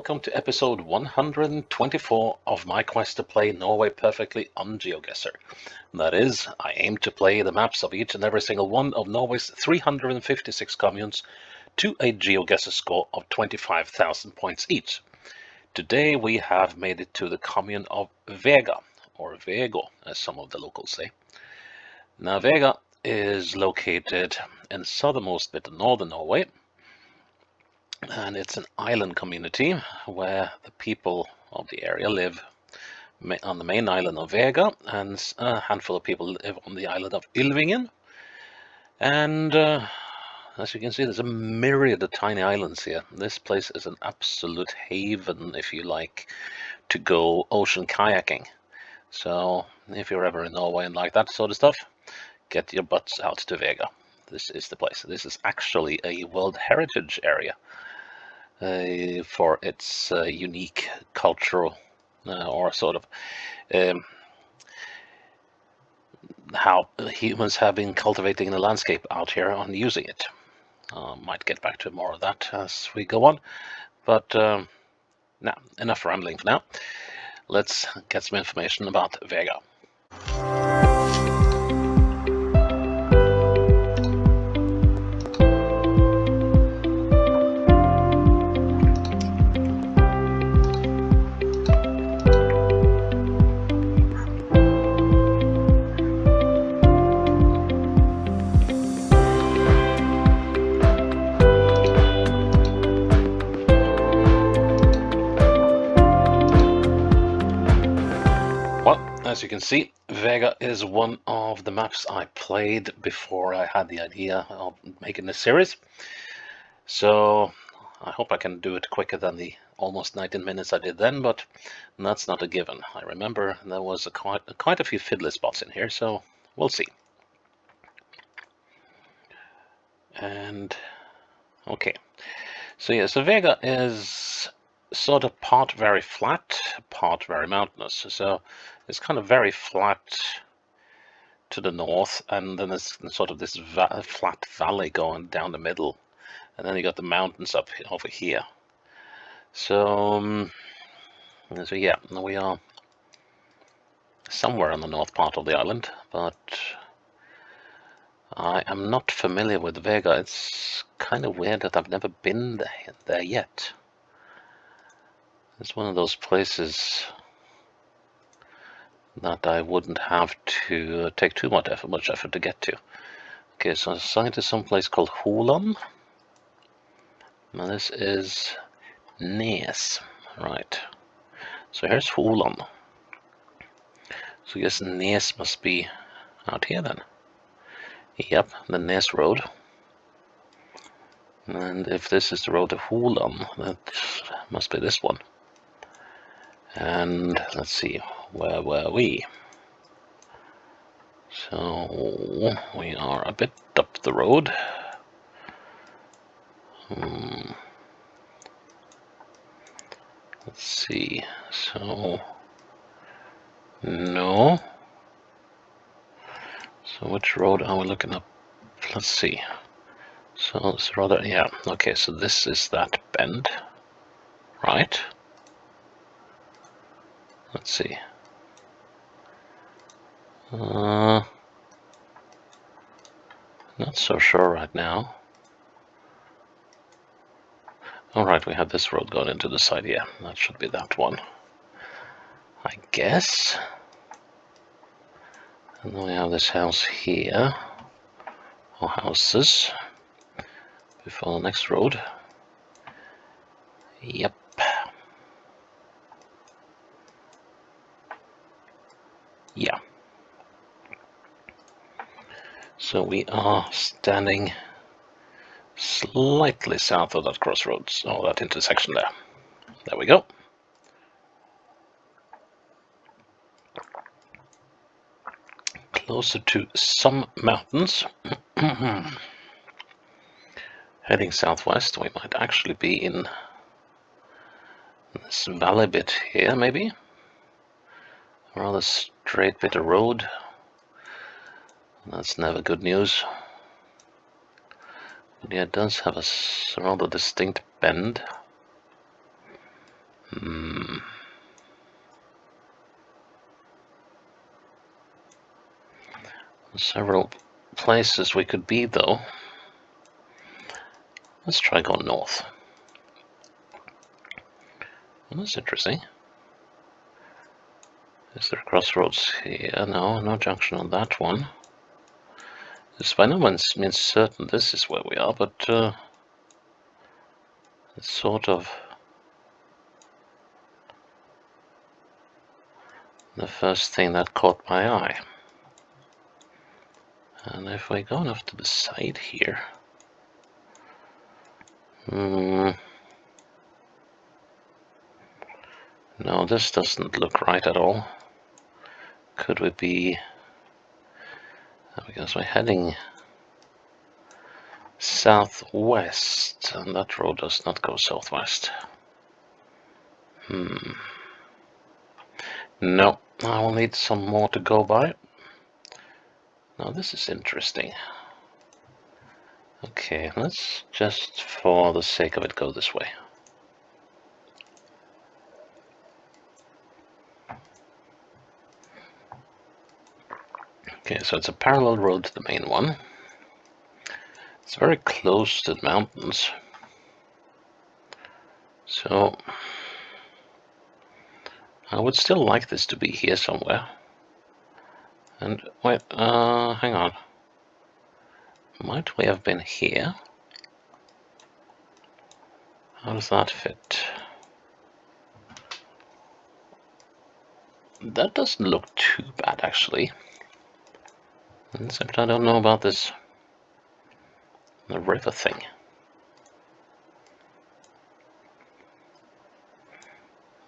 welcome to episode 124 of my quest to play Norway perfectly on Geoguessr. That is, I aim to play the maps of each and every single one of Norway's 356 communes to a Geoguessr score of 25,000 points each. Today we have made it to the commune of Vega, or Vega as some of the locals say. Now Vega is located in the southernmost bit of northern Norway, and it's an island community where the people of the area live on the main island of Vega, and a handful of people live on the island of Ylvingen. And as you can see, there's a myriad of tiny islands here. This place is an absolute haven if you like to go ocean kayaking. So if you're ever in Norway and like that sort of stuff, get your butts out to Vega. This is the place. This is actually a World Heritage area for its unique cultural or sort of how humans have been cultivating the landscape out here and using it. Might get back to more of that as we go on, but now enough rambling for now. Let's get some information about Vega. As you can see, Vega is one of the maps I played before I had the idea of making this series. So I hope I can do it quicker than the almost 19 minutes I did then, but that's not a given. I remember there was quite a few fiddly spots in here, so we'll see. And okay, so yeah, so Vega is sort of part very flat, part very mountainous. So it's kind of very flat to the north, and then there's sort of this flat valley going down the middle, and then you got the mountains up over here. So yeah, we are somewhere on the north part of the island, but I am not familiar with Vega. It's kind of weird that I've never been there yet. It's one of those places that I wouldn't have to take too much effort to get to. Okay, so I'm assigned to some place called Holand. Now this is Nes, right? So here's Holand. So I guess Nes must be out here then. Yep, the Nes Road. And if this is the road to Holand, that must be this one. And let's see, where were we? So we are a bit up the road. Let's see, so no. So which road are we looking up? Let's see. So it's rather, yeah, okay, so this is that bend, right? Let's see. Not so sure right now. Alright, we have this road going into the side, yeah, that should be that one, I guess. And then we have this house here, or houses, before the next road. Yep. Yeah. So we are standing slightly south of that crossroads, or that intersection there. There we go. Closer to some mountains. Heading southwest, we might actually be in this valley bit here, maybe. A rather straight bit of road. That's never good news. But yeah, it does have a rather distinct bend. Hmm. Several places we could be, though. Let's try going north. Well, that's interesting. Is there crossroads here? No, no junction on that one. This by no means certain this is where we are, but it's sort of the first thing that caught my eye. And if we go enough to the side here... No, this doesn't look right at all. Could we be... Because we're heading southwest, and that road does not go southwest. No, I will need some more to go by. Now this is interesting. Okay, let's just, for the sake of it, go this way. Okay, so it's a parallel road to the main one. It's very close to the mountains. So I would still like this to be here somewhere. And wait, hang on. Might we have been here? How does that fit? That doesn't look too bad, actually. Except I don't know about this the river thing.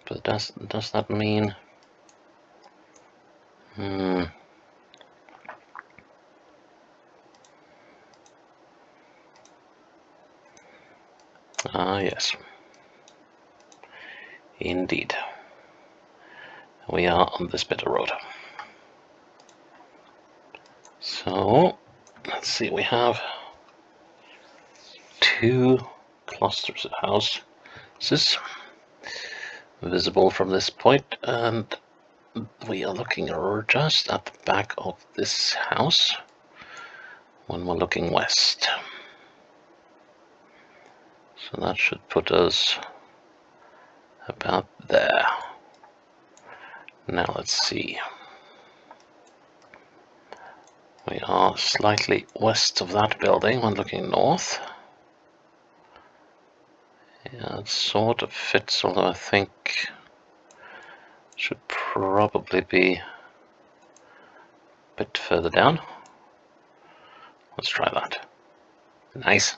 But does that mean... Ah, yes. Indeed. We are on this bit of road. So, let's see, we have two clusters of houses visible from this point, and we are looking just at the back of this house when we're looking west. So that should put us about there. Now let's see. We are slightly west of that building when looking north. Yeah, it sort of fits, although I think it should probably be a bit further down. Let's try that. Nice.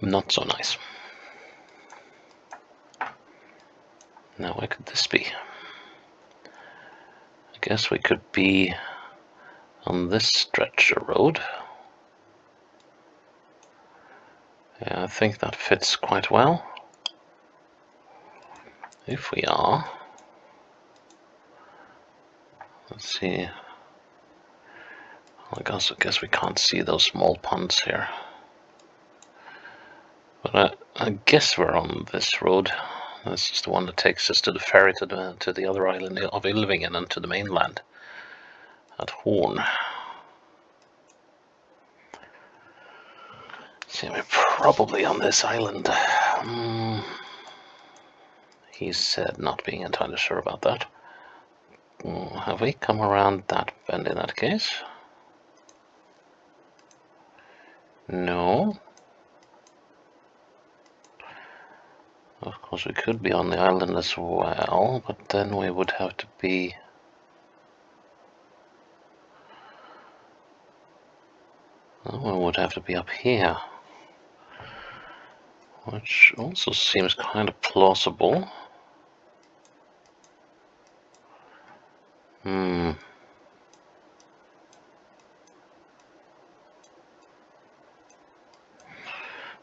Not so nice. Now, where could this be? I guess we could be on this stretch of road. Yeah, I think that fits quite well. If we are, let's see. I guess we can't see those small ponds here. But I guess we're on this road. This is the one that takes us to the ferry to the other island of Ilvingen and to the mainland at Horn. See, we're probably on this island. He said, not being entirely sure about that. Have we come around that bend in that case? No. Of course, we could be on the island as well, but then we would have to be... Oh, we would have to be up here. Which also seems kind of plausible.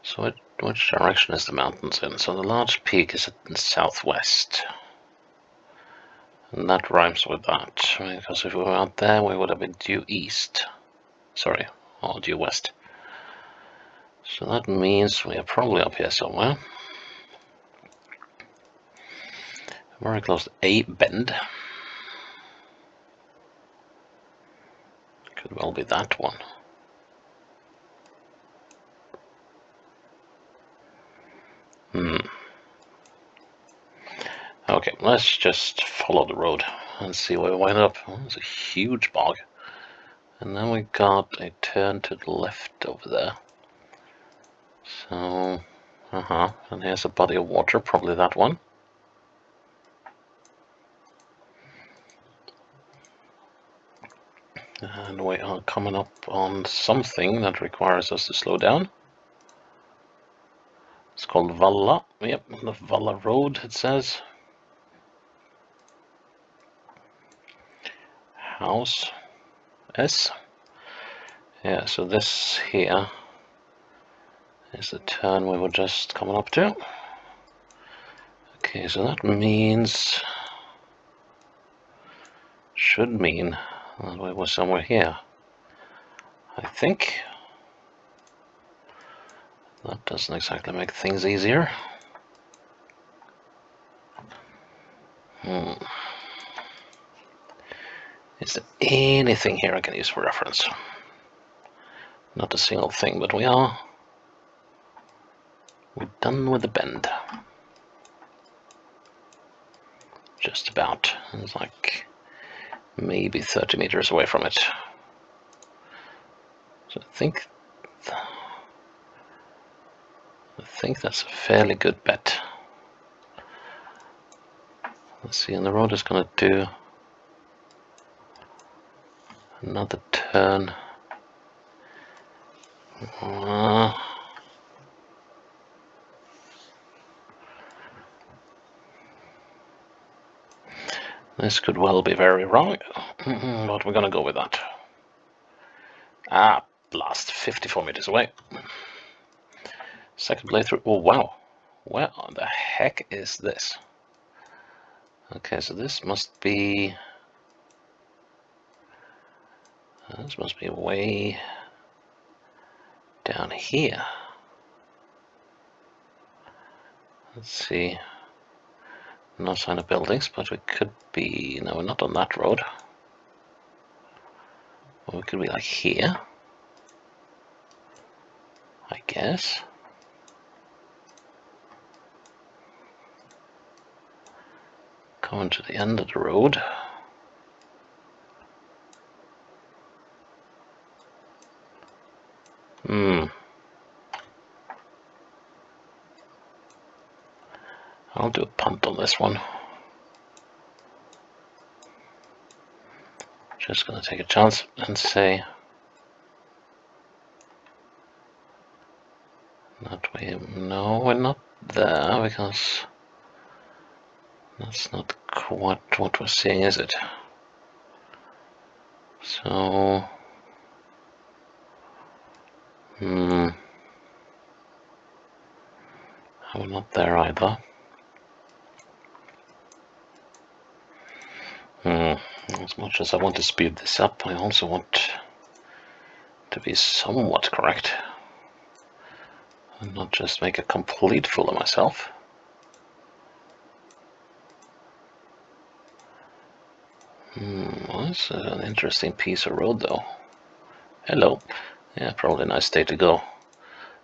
So which direction is the mountains in? So the large peak is in the southwest. And that rhymes with that, because if we were out there, we would have been due east. Sorry, or due west. So that means we are probably up here somewhere. Very close to a bend. Could well be that one. Okay, let's just follow the road and see where we wind up. Oh, it's a huge bog. And then we got a turn to the left over there. So, and here's a body of water, probably that one. And we are coming up on something that requires us to slow down. It's called Valla. Yep, the Valla Road, it says. House S. Yeah, so this here is the turn we were just coming up to. Okay, so that means, should mean that we were somewhere here. I think. That doesn't exactly make things easier. Is there anything here I can use for reference? Not a single thing, but we're done with the bend. Just about. It's like maybe 30 meters away from it. So I think that's a fairly good bet. Let's see, and the road is going to do another turn. This could well be very wrong, but we're going to go with that. Blast, 54 meters away. Second playthrough. Oh, wow. Where the heck is this? Okay, so this must be... This must be way down here. Let's see. No sign of buildings, but we could be... No, we're not on that road. Well, we could be like here, I guess. Coming to the end of the road. I'll do a punt on this one. Just gonna take a chance and say that way. No, we're not there because that's not quite what we're seeing, is it? So, we're not there either. As much as I want to speed this up, I also want to be somewhat correct and not just make a complete fool of myself. Well, it's an interesting piece of road, though. Hello. Yeah, probably a nice day to go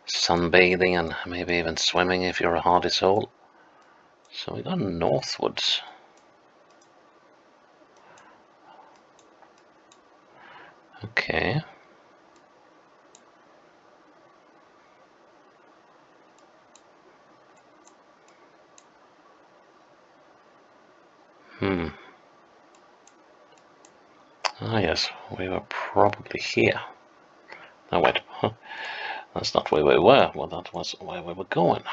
sunbathing and maybe even swimming if you're a hardy soul. So we got northwards. Okay. Ah, yes, we were probably here. Oh, wait. That's not where we were. Well, that was where we were going.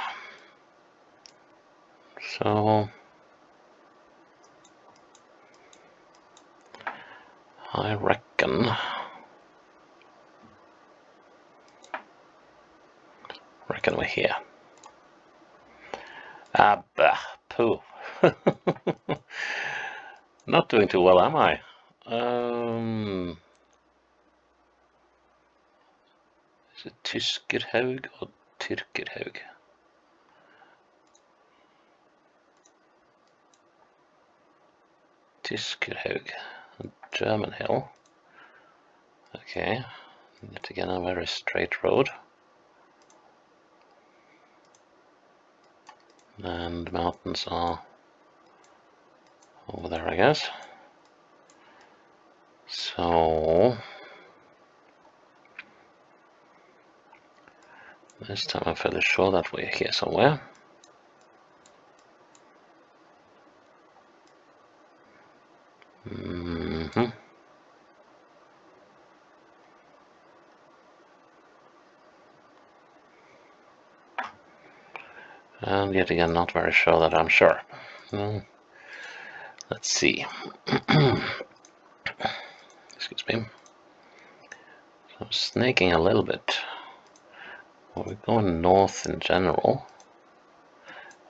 So, I reckon we're here. Bah, poo. Not doing too well, am I? Is Is it Tyskerhaug or Tyrkerhaug? Tyskerhaug, German hill. Okay, yet again a very straight road. And mountains are over there, I guess. So this time I'm fairly sure that we're here somewhere. And yet again, not very sure that I'm sure. Let's see. Excuse me. So I'm snaking a little bit. Well, we're going north in general.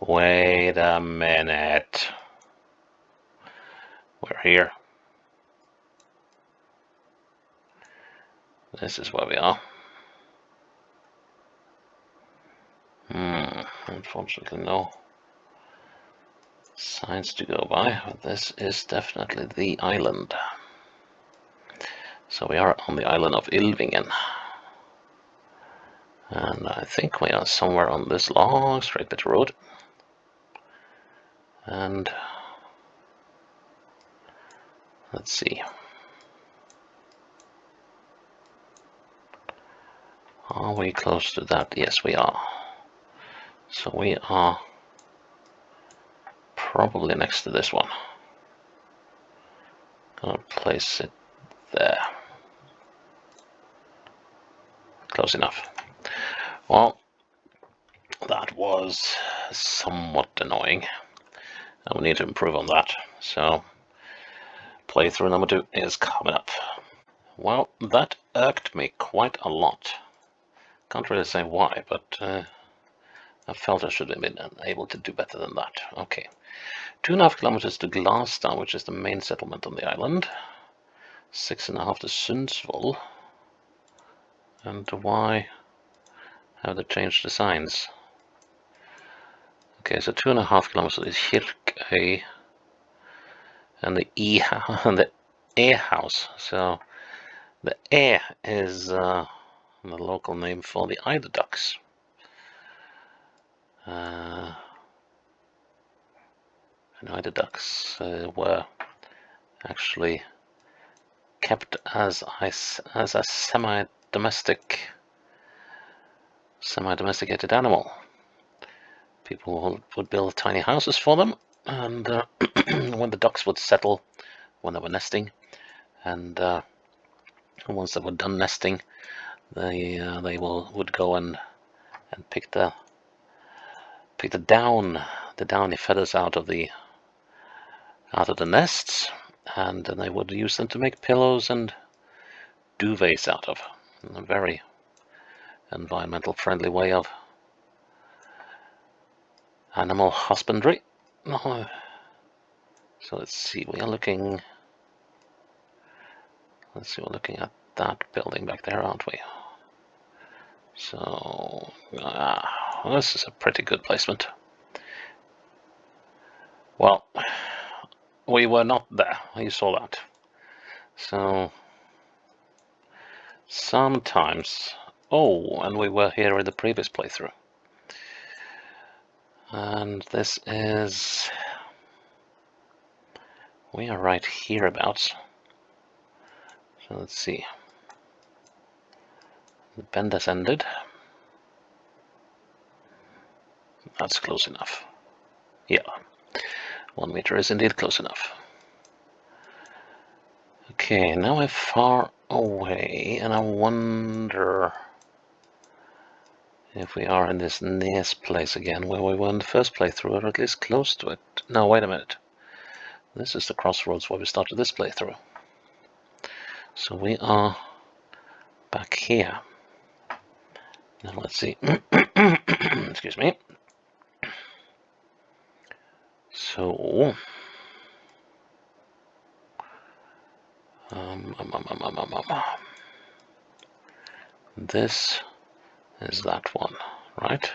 Wait a minute. We're here. This is where we are. Unfortunately, no signs to go by, but this is definitely the island. So we are on the island of Ylvingen. And I think we are somewhere on this long straight bit of road. And let's see. Are we close to that? Yes, we are. So we are probably next to this one. Gonna place it there. Close enough. Well, that was somewhat annoying. And we need to improve on that. So, playthrough number 2 is coming up. Well, that irked me quite a lot. Can't really say why, but I felt I should have been able to do better than that. Okay. 2.5 kilometers to Glasgow, which is the main settlement on the island. 6.5 to Sundsvall. And why have they changed the signs? Okay, so 2.5 kilometers is Kirkøy and the E house. So the E is the local name for the eider ducks. And eider ducks were actually kept as a semi-domesticated animal. People would build tiny houses for them, and when the ducks would settle, when they were nesting, and once they were done nesting, they would go and pick the downy feathers out of the nests, and they would use them to make pillows and duvets out of. A very environmental friendly way of animal husbandry. So let's see, we're looking at that building back there, aren't we? So this is a pretty good placement. Well, we were not there, you saw that. So sometimes, and we were here in the previous playthrough. And this is, we are right hereabouts. So let's see. The bend has ended. That's close enough. Yeah, 1 meter is indeed close enough. Okay, now we're far away, and I wonder if we are in this Nes place again, where we were in the first playthrough, or at least close to it. No, wait a minute. This is the crossroads where we started this playthrough. So we are back here. Now let's see. Excuse me. So this is that one, right?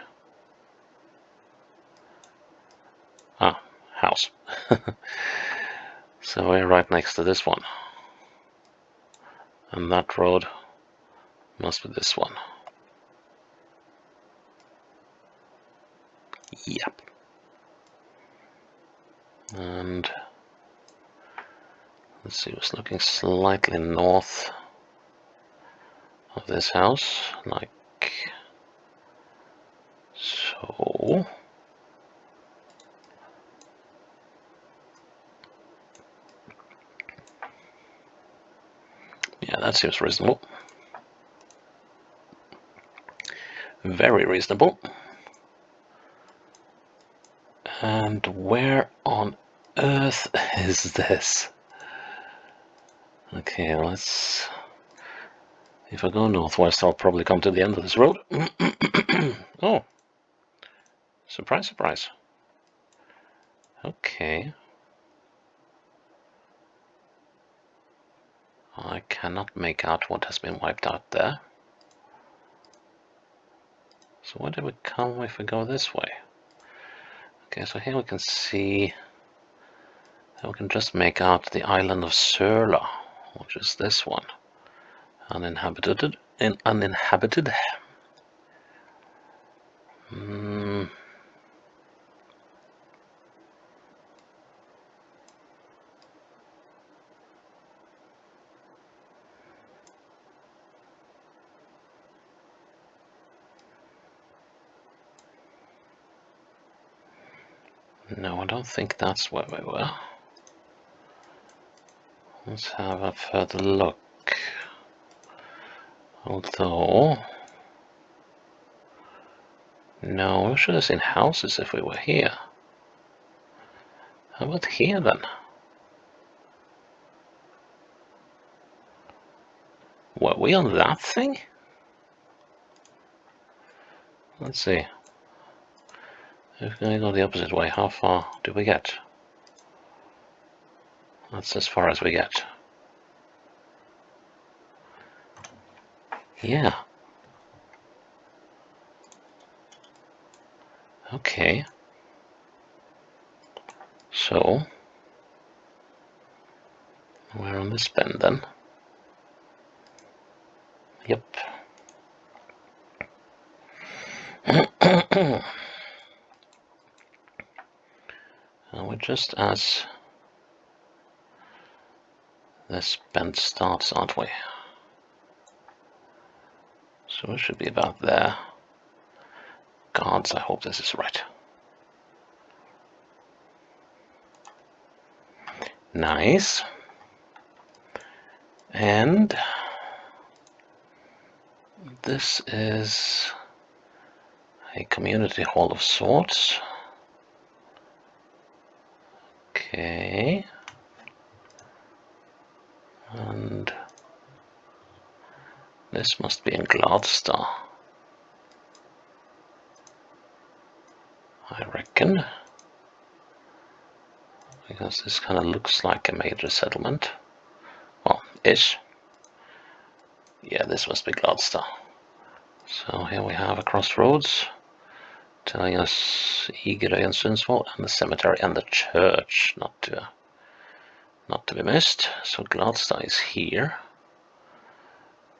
Ah, house. So we're right next to this one. And that road must be this one. Yep. And let's see, it's looking slightly north of this house, like so. Yeah, that seems reasonable. Very reasonable. And where on earth is this? Okay, let's... If I go northwest, I'll probably come to the end of this road. Oh, surprise, surprise. Okay. I cannot make out what has been wiped out there. So where do we come if we go this way? Okay, so here we can see that we can just make out the island of Surla, which is this one. Uninhabited. Uninhabited. No, I don't think that's where we were. Let's have a further look. Although... No, we should have seen houses if we were here. How about here then? Were we on that thing? Let's see. If we go the opposite way, how far do we get? That's as far as we get. Yeah. Okay. So, we're on this bend then. Yep. And we're just as this bend starts, aren't we? So we should be about there. Gods, I hope this is right. Nice. And this is a community hall of sorts. Okay. And this must be in Gloucester, I reckon. Because this kind of looks like a major settlement. Well, ish. Yeah, this must be Gloucester. So here we have a crossroads telling us Egerøy and Sundsvall, and the cemetery and the church, not to be missed. So Gloucester is here.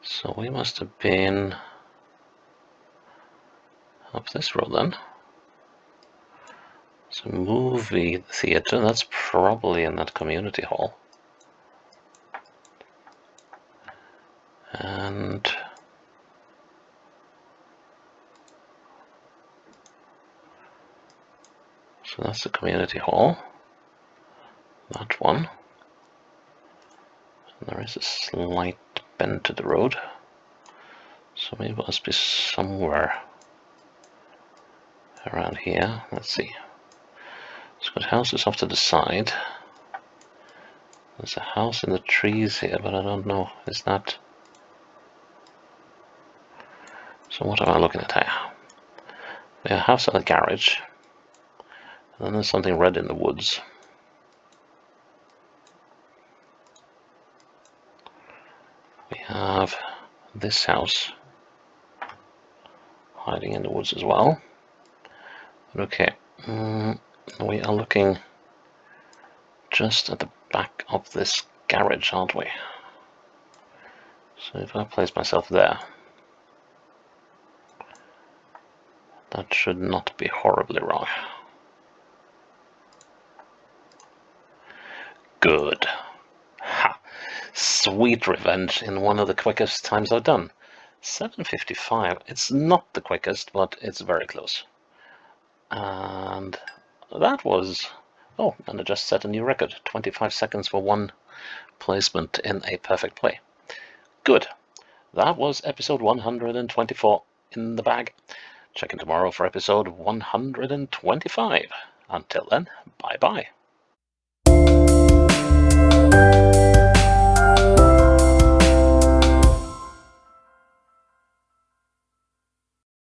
So we must have been up this road then. So movie theater, that's probably in that community hall. And so that's the community hall. That one. And there is a slight bend to the road. So maybe it must be somewhere around here. Let's see. It's got houses off to the side. There's a house in the trees here, but I don't know. Is that... So what am I looking at here? We have a house and a garage. And then there's something red in the woods. We have this house. hiding in the woods as well. Okay, we are looking just at the back of this garage, aren't we? So if I place myself there, that should not be horribly wrong. Good. Ha! Sweet revenge in one of the quickest times I've done. 7:55. It's not the quickest, but it's very close. And that was... Oh, and I just set a new record. 25 seconds for one placement in a perfect play. Good. That was episode 124 in the bag. Check in tomorrow for episode 125. Until then, bye-bye.